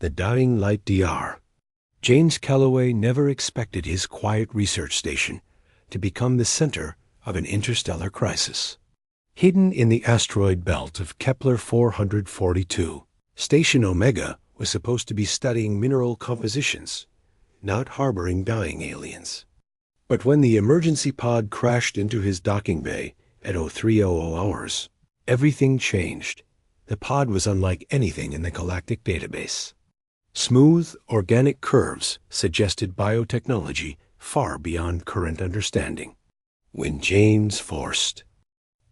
The Dying Light DR. James Calloway never expected his quiet research station to become the center of an interstellar crisis. Hidden in the asteroid belt of Kepler 442, Station Omega was supposed to be studying mineral compositions, not harboring dying aliens. But when the emergency pod crashed into his docking bay at 0300 hours, everything changed. The pod was unlike anything in the galactic database. Smooth, organic curves suggested biotechnology far beyond current understanding. When James forced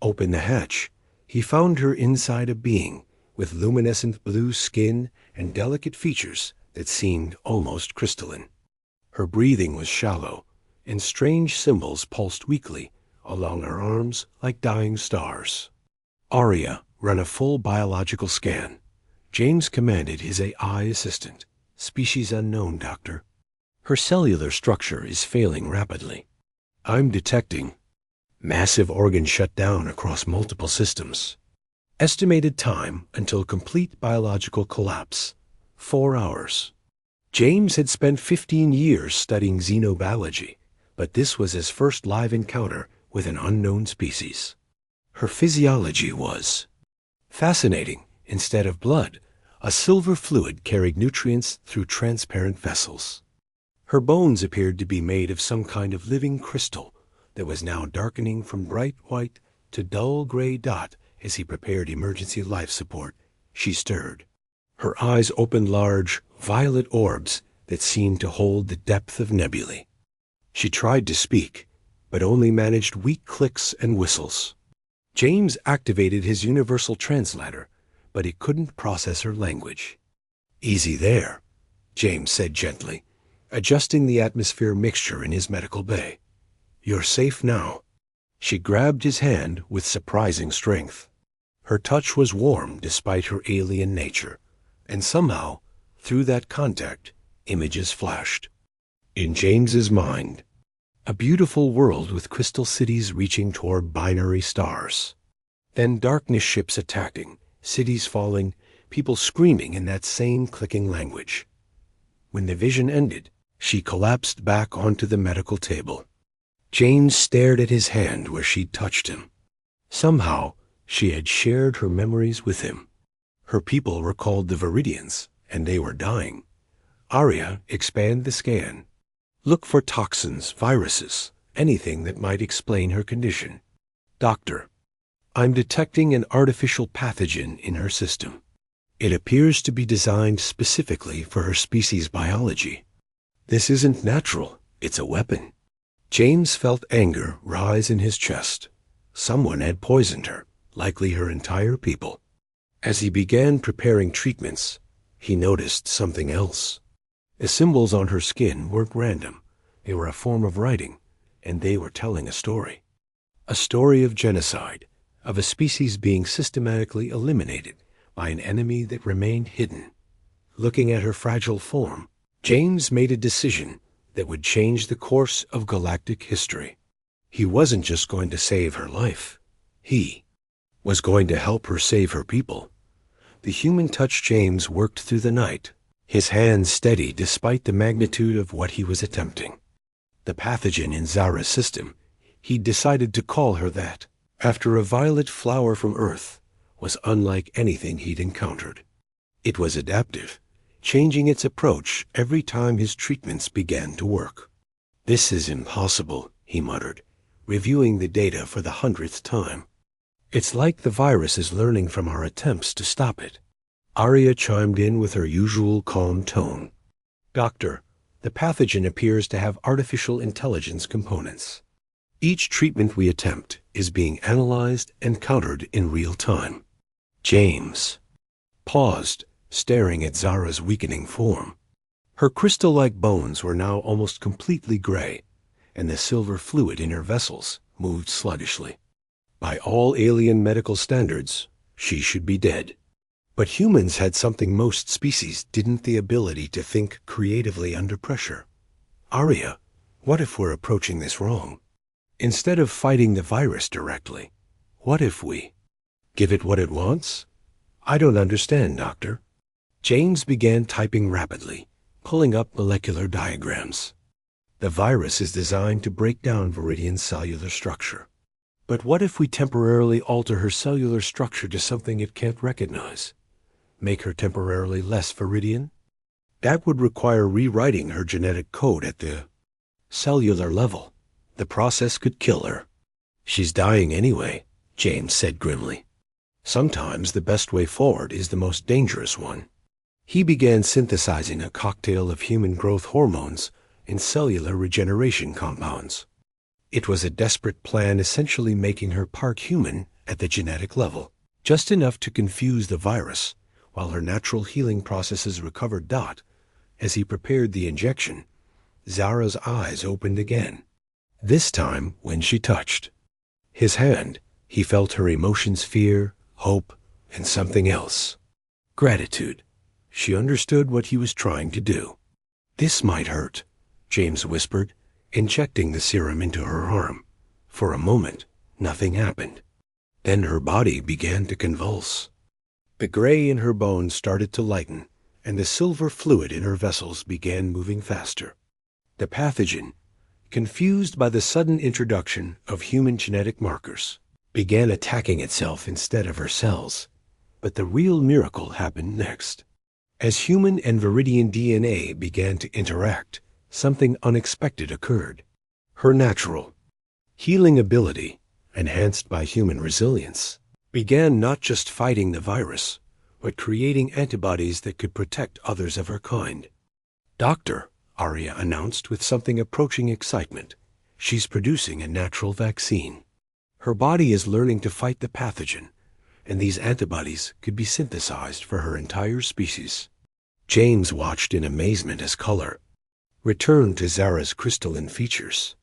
open the hatch, he found her inside a being with luminescent blue skin and delicate features that seemed almost crystalline. Her breathing was shallow, and strange symbols pulsed weakly along her arms like dying stars. Aria ran a full biological scan. James commanded his AI assistant. Species unknown, Doctor. Her cellular structure is failing rapidly. I'm detecting massive organ shutdown across multiple systems. Estimated time until complete biological collapse, 4 hours. James had spent 15 years studying xenobiology, but this was his first live encounter with an unknown species. Her physiology was fascinating. Instead of blood, a silver fluid carried nutrients through transparent vessels. Her bones appeared to be made of some kind of living crystal that was now darkening from bright white to dull gray dot as he prepared emergency life support. She stirred. Her eyes opened large, violet orbs that seemed to hold the depth of nebulae. She tried to speak, but only managed weak clicks and whistles. James activated his universal translator, but he couldn't process her language. Easy there, James said gently, adjusting the atmosphere mixture in his medical bay. You're safe now. She grabbed his hand with surprising strength. Her touch was warm despite her alien nature, and somehow, through that contact, images flashed. In James's mind, a beautiful world with crystal cities reaching toward binary stars. Then darkness ships attacking, cities falling, people screaming in that same clicking language. When the vision ended, she collapsed back onto the medical table. James stared at his hand where she'd touched him. Somehow, she had shared her memories with him. Her people were called the Viridians, and they were dying. Aria, expand the scan. Look for toxins, viruses, anything that might explain her condition. Doctor, I'm detecting an artificial pathogen in her system. It appears to be designed specifically for her species' biology. This isn't natural, it's a weapon. James felt anger rise in his chest. Someone had poisoned her, likely her entire people. As he began preparing treatments, he noticed something else. The symbols on her skin weren't random. They were a form of writing, and they were telling a story. A story of genocide, of a species being systematically eliminated by an enemy that remained hidden. Looking at her fragile form, James made a decision that would change the course of galactic history. He wasn't just going to save her life. He was going to help her save her people. The human touch James worked through the night, his hands steady despite the magnitude of what he was attempting. The pathogen in Zara's system, he'd decided to call her that, after a violet flower from Earth, was unlike anything he'd encountered. It was adaptive, changing its approach every time his treatments began to work. This is impossible, he muttered, reviewing the data for the 100th time. It's like the virus is learning from our attempts to stop it. Aria chimed in with her usual calm tone. Doctor, the pathogen appears to have artificial intelligence components. Each treatment we attempt is being analyzed and countered in real time. James paused, staring at Zara's weakening form. Her crystal-like bones were now almost completely gray, and the silver fluid in her vessels moved sluggishly. By all alien medical standards, she should be dead. But humans had something most species didn't: the ability to think creatively under pressure. Aria, what if we're approaching this wrong? Instead of fighting the virus directly, what if we give it what it wants? I don't understand, Doctor. James began typing rapidly, pulling up molecular diagrams. The virus is designed to break down Viridian's cellular structure. But what if we temporarily alter her cellular structure to something it can't recognize? Make her temporarily less Viridian? That would require rewriting her genetic code at the cellular level. The process could kill her. She's dying anyway, James said grimly. Sometimes the best way forward is the most dangerous one. He began synthesizing a cocktail of human growth hormones and cellular regeneration compounds. It was a desperate plan, essentially making her part human at the genetic level, just enough to confuse the virus while her natural healing processes recovered. As he prepared the injection, Zara's eyes opened again. This time when she touched his hand, he felt her emotions: fear, hope, and something else. Gratitude. She understood what he was trying to do. "This might hurt," James whispered, injecting the serum into her arm. For a moment, nothing happened. Then her body began to convulse. The gray in her bones started to lighten, and the silver fluid in her vessels began moving faster. The pathogen, confused by the sudden introduction of human genetic markers, began attacking itself instead of her cells. But the real miracle happened next. As human and Viridian DNA began to interact, something unexpected occurred. Her natural healing ability, enhanced by human resilience, began not just fighting the virus, but creating antibodies that could protect others of her kind. "Doctor," Arya announced with something approaching excitement, "she's producing a natural vaccine. Her body is learning to fight the pathogen, and these antibodies could be synthesized for her entire species." James watched in amazement as color returned to Zara's crystalline features.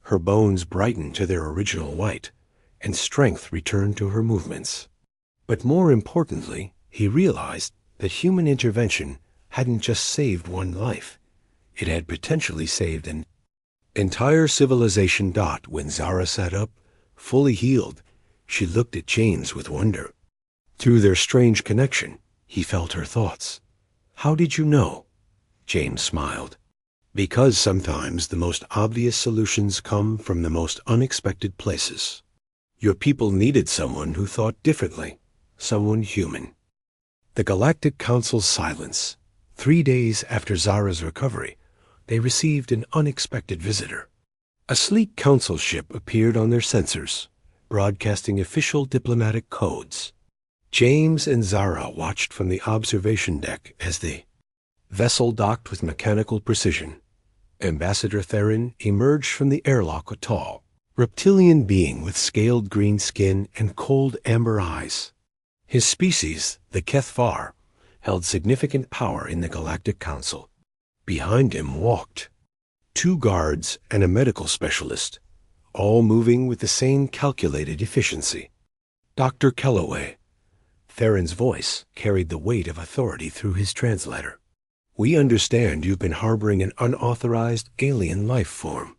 Her bones brightened to their original white, and strength returned to her movements. But more importantly, he realized that human intervention hadn't just saved one life. It had potentially saved an entire civilization. When Zara sat up, fully healed, she looked at James with wonder. Through their strange connection, he felt her thoughts. "How did you know?" James smiled. "Because sometimes the most obvious solutions come from the most unexpected places. Your people needed someone who thought differently, someone human." The Galactic Council's silence. 3 days after Zara's recovery, they received an unexpected visitor. A sleek council ship appeared on their sensors, broadcasting official diplomatic codes. James and Zara watched from the observation deck as the vessel docked with mechanical precision. Ambassador Theron emerged from the airlock, a tall, reptilian being with scaled green skin and cold amber eyes. His species, the Kethvar, held significant power in the Galactic Council. Behind him walked 2 guards and a medical specialist, all moving with the same calculated efficiency. "Dr. Kellaway." Theron's voice carried the weight of authority through his translator. "We understand you've been harboring an unauthorized alien life form.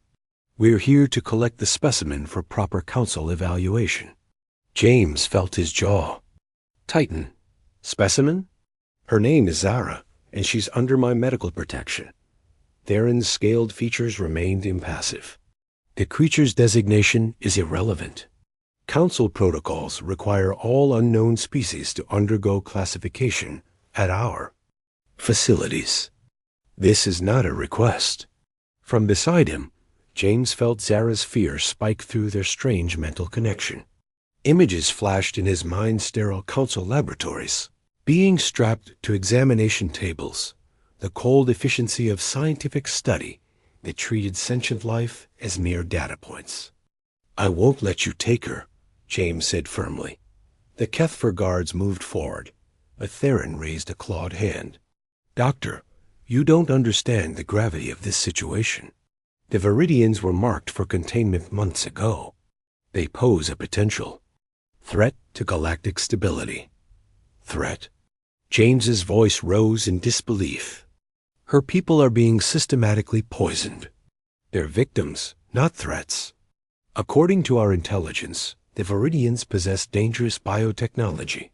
We're here to collect the specimen for proper council evaluation." James felt his jaw tighten. "Specimen? Her name is Zara, and she's under my medical protection." Theron's scaled features remained impassive. "The creature's designation is irrelevant. Council protocols require all unknown species to undergo classification at our facilities. This is not a request." From beside him, James felt Zara's fear spike through their strange mental connection. Images flashed in his mind-sterile council laboratories, being strapped to examination tables, the cold efficiency of scientific study that treated sentient life as mere data points. "I won't let you take her," James said firmly. The Kethvar guards moved forward, but Theron raised a clawed hand. "Doctor, you don't understand the gravity of this situation. The Viridians were marked for containment months ago. They pose a potential threat to galactic stability." "Threat?" James's voice rose in disbelief. "Her people are being systematically poisoned. They're victims, not threats. According to our intelligence, the Viridians possess dangerous biotechnology.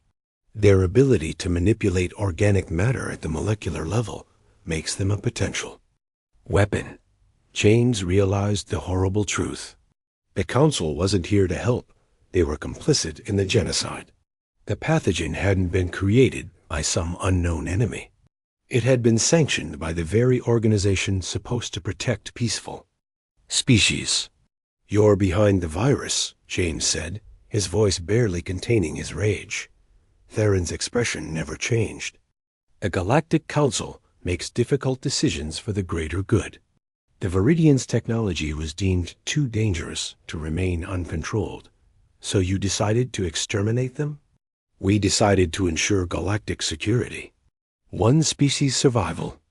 Their ability to manipulate organic matter at the molecular level makes them a potential weapon. James realized the horrible truth. The Council wasn't here to help. They were complicit in the genocide. The pathogen hadn't been created by some unknown enemy. It had been sanctioned by the very organization supposed to protect peaceful species. "You're behind the virus," James said, his voice barely containing his rage. Theron's expression never changed. "The Galactic Council makes difficult decisions for the greater good. The Viridian's technology was deemed too dangerous to remain uncontrolled. So you decided to exterminate them?" "We decided to ensure galactic security. One species' survival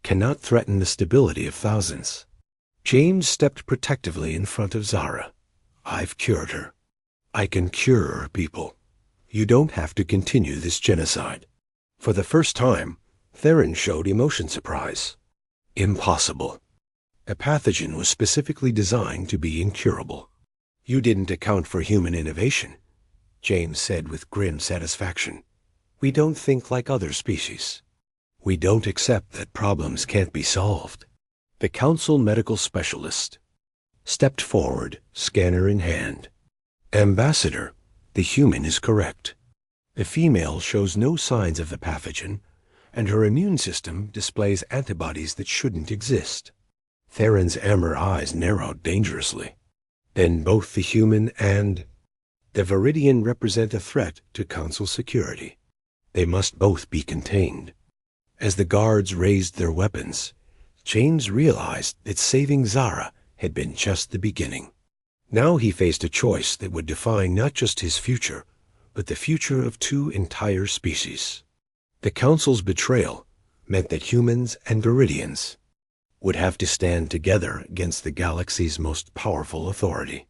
cannot threaten the stability of thousands." James stepped protectively in front of Zara. "I've cured her. I can cure her people. You don't have to continue this genocide." For the first time, Theron showed emotion surprise. "Impossible. A pathogen was specifically designed to be incurable." "You didn't account for human innovation," James said with grim satisfaction. "We don't think like other species. We don't accept that problems can't be solved." The Council medical specialist stepped forward, scanner in hand. "Ambassador, the human is correct. The female shows no signs of the pathogen, and her immune system displays antibodies that shouldn't exist." Theron's amber eyes narrowed dangerously. "Then both the human and the Viridian represent a threat to Council security. They must both be contained." As the guards raised their weapons, James realized that saving Zara had been just the beginning. Now he faced a choice that would define not just his future, but the future of two entire species. The Council's betrayal meant that humans and Viridians would have to stand together against the galaxy's most powerful authority.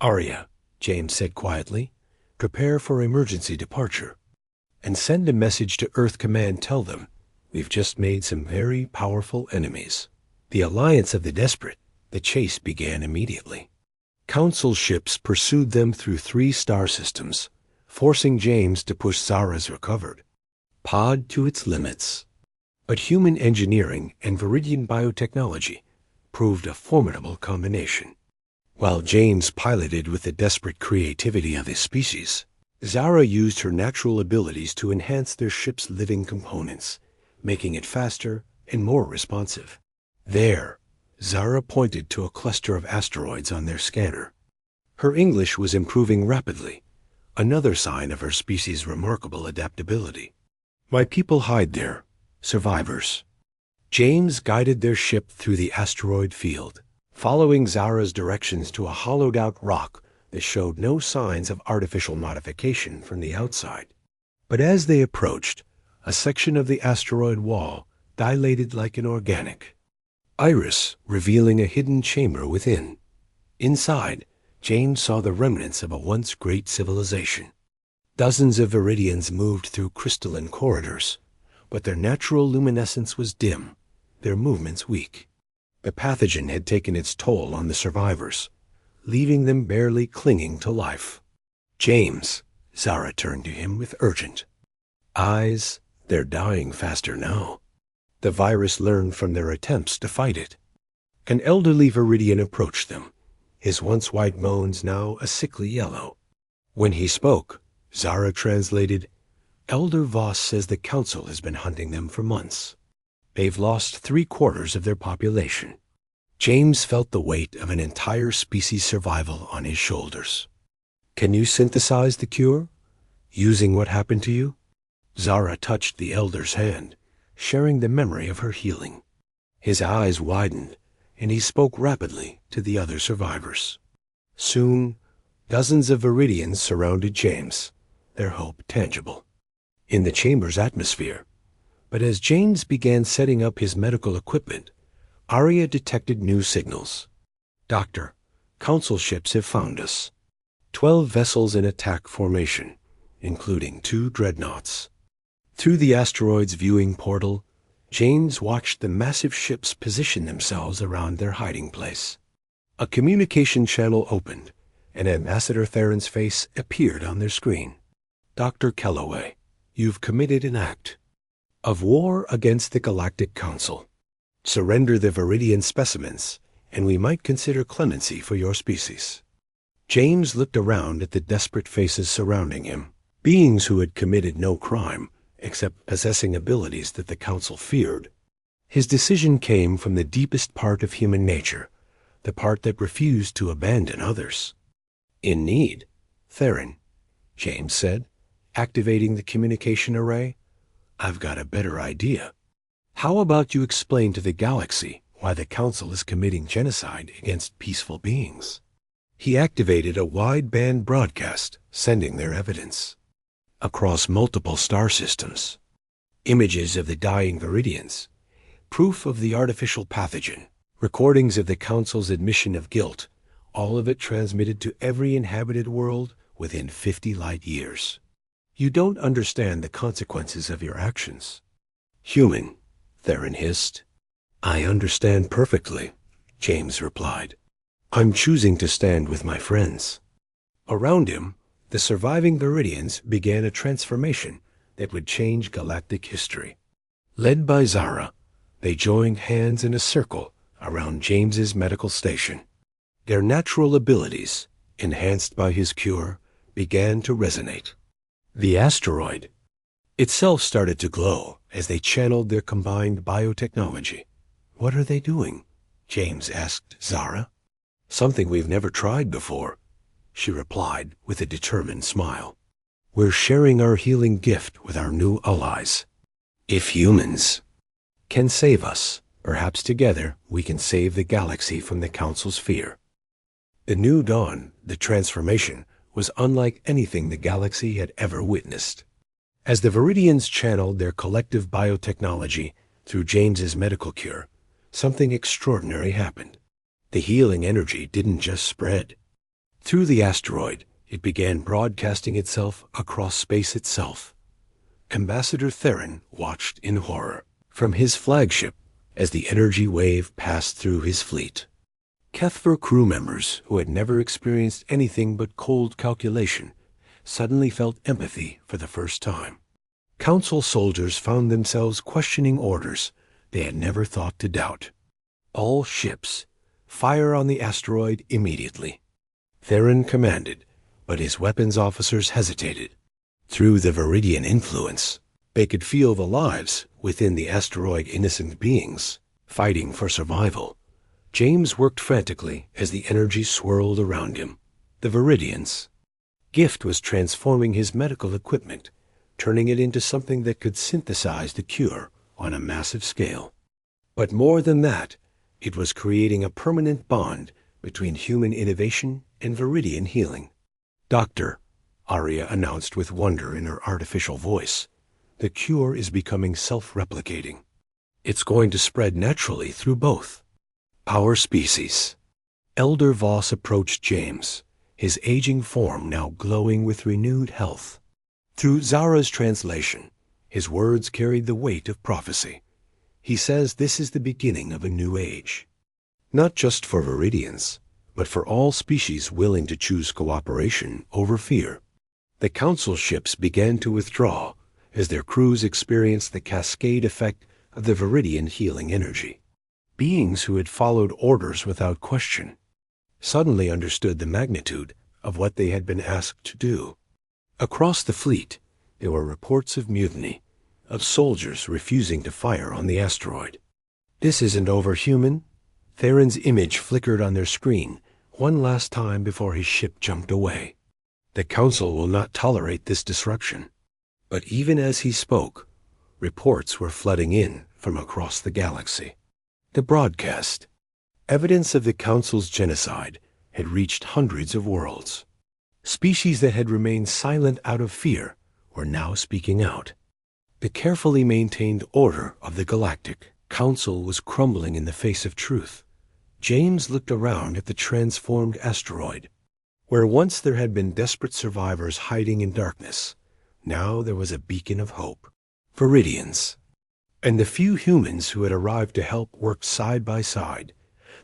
"Arya," James said quietly, "prepare for emergency departure. And send a message to Earth Command. Tell them we've just made some very powerful enemies." The alliance of the desperate, the chase began immediately. Council ships pursued them through 3 star systems, forcing James to push Zara's recovered pod to its limits. But human engineering and Viridian biotechnology proved a formidable combination. While James piloted with the desperate creativity of his species, Zara used her natural abilities to enhance their ship's living components, making it faster and more responsive. "There," Zara pointed to a cluster of asteroids on their scanner. Her English was improving rapidly, another sign of her species' remarkable adaptability. "My people hide there, survivors." James guided their ship through the asteroid field, following Zara's directions to a hollowed-out rock that showed no signs of artificial modification from the outside. But as they approached, a section of the asteroid wall dilated like an organic iris, revealing a hidden chamber within. Inside, James saw the remnants of a once great civilization. Dozens of Viridians moved through crystalline corridors, but their natural luminescence was dim, their movements weak. The pathogen had taken its toll on the survivors, leaving them barely clinging to life. "James," Zara turned to him with urgent eyes, "they're dying faster now." The virus learned from their attempts to fight it. An elderly Viridian approached them, his once white bones now a sickly yellow. When he spoke, Zara translated, "Elder Voss says the Council has been hunting them for months. They've lost 3/4 of their population." James felt the weight of an entire species' survival on his shoulders. "Can you synthesize the cure, using what happened to you?" Zara touched the elder's hand, sharing the memory of her healing. His eyes widened, and he spoke rapidly to the other survivors. Soon, dozens of Viridians surrounded James, their hope tangible, in the chamber's atmosphere. But as James began setting up his medical equipment, Arya detected new signals. "Doctor, Council ships have found us. 12 vessels in attack formation, including 2 dreadnoughts." Through the asteroid's viewing portal, James watched the massive ships position themselves around their hiding place. A communication channel opened, and Ambassador Theron's face appeared on their screen. "Dr. Kellaway, you've committed an act of war against the Galactic Council. Surrender the Viridian specimens, and we might consider clemency for your species." James looked around at the desperate faces surrounding him, beings who had committed no crime except possessing abilities that the Council feared. His decision came from the deepest part of human nature, the part that refused to abandon others. "In need, Theron," James said, activating the communication array. "I've got a better idea. How about you explain to the galaxy why the Council is committing genocide against peaceful beings?" He activated a wide-band broadcast, sending their evidence. Across multiple star systems, images of the dying Viridians, proof of the artificial pathogen, recordings of the Council's admission of guilt, all of it transmitted to every inhabited world within 50 light years. "You don't understand the consequences of your actions." "Human," Theron hissed. "I understand perfectly," James replied. "I'm choosing to stand with my friends." Around him, the surviving Viridians began a transformation that would change galactic history. Led by Zara, they joined hands in a circle around James's medical station. Their natural abilities, enhanced by his cure, began to resonate. The asteroid itself started to glow as they channeled their combined biotechnology. "What are they doing?" James asked Zara. "Something we've never tried before," she replied with a determined smile. "We're sharing our healing gift with our new allies. If humans can save us, perhaps together we can save the galaxy from the Council's fear." The new dawn, the transformation, was unlike anything the galaxy had ever witnessed. As the Viridians channeled their collective biotechnology through James's medical cure, something extraordinary happened. The healing energy didn't just spread. Through the asteroid, it began broadcasting itself across space itself. Ambassador Theron watched in horror from his flagship as the energy wave passed through his fleet. Kethver crew members who had never experienced anything but cold calculation suddenly felt empathy for the first time. Council soldiers found themselves questioning orders they had never thought to doubt. "All ships, fire on the asteroid immediately," Theron commanded, but his weapons officers hesitated. Through the Viridian influence, they could feel the lives within the asteroid innocent beings, fighting for survival. James worked frantically as the energy swirled around him. The Viridians' gift was transforming his medical equipment, turning it into something that could synthesize the cure on a massive scale. But more than that, it was creating a permanent bond between human innovation and Viridian healing. "Doctor," Arya announced with wonder in her artificial voice, "the cure is becoming self-replicating. It's going to spread naturally through both our species." Elder Voss approached James, his aging form now glowing with renewed health. Through Zara's translation, his words carried the weight of prophecy. "He says this is the beginning of a new age. Not just for Viridians, but for all species willing to choose cooperation over fear." The Council ships began to withdraw as their crews experienced the cascade effect of the Viridian healing energy. Beings who had followed orders without question suddenly understood the magnitude of what they had been asked to do. Across the fleet, there were reports of mutiny, of soldiers refusing to fire on the asteroid. "This isn't over, human." Theron's image flickered on their screen one last time before his ship jumped away. "The Council will not tolerate this disruption." But even as he spoke, reports were flooding in from across the galaxy. The broadcast, evidence of the Council's genocide, had reached hundreds of worlds. Species that had remained silent out of fear were now speaking out. The carefully maintained order of the Galactic Council was crumbling in the face of truth. James looked around at the transformed asteroid. Where once there had been desperate survivors hiding in darkness, now there was a beacon of hope. Viridians. And the few humans who had arrived to help worked side by side,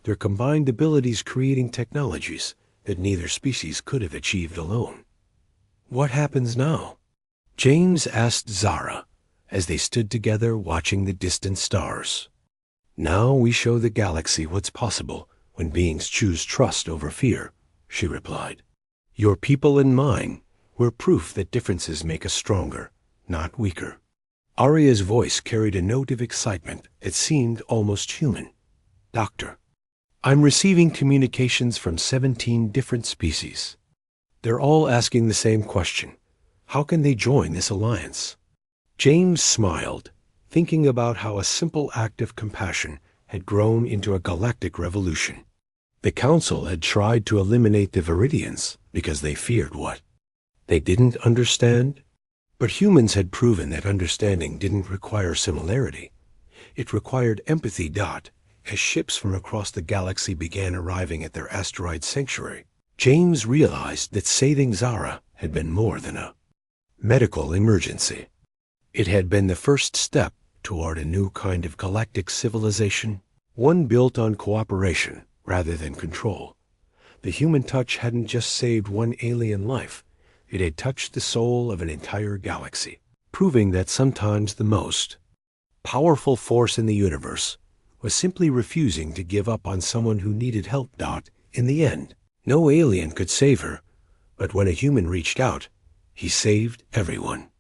their combined abilities creating technologies that neither species could have achieved alone. "What happens now?" James asked Zara as they stood together watching the distant stars. "Now we show the galaxy what's possible when beings choose trust over fear," she replied. "Your people and mine were proof that differences make us stronger, not weaker." Arya's voice carried a note of excitement that seemed almost human. "Doctor, I'm receiving communications from 17 different species. They're all asking the same question. How can they join this alliance?" James smiled, thinking about how a simple act of compassion had grown into a galactic revolution. The Council had tried to eliminate the Viridians because they feared what? They didn't understand? But humans had proven that understanding didn't require similarity. It required empathy. As ships from across the galaxy began arriving at their asteroid sanctuary, James realized that saving Zara had been more than a medical emergency. It had been the first step toward a new kind of galactic civilization, one built on cooperation rather than control. The human touch hadn't just saved one alien life. It had touched the soul of an entire galaxy, proving that sometimes the most powerful force in the universe was simply refusing to give up on someone who needed help. In the end, no alien could save her, but when a human reached out, he saved everyone.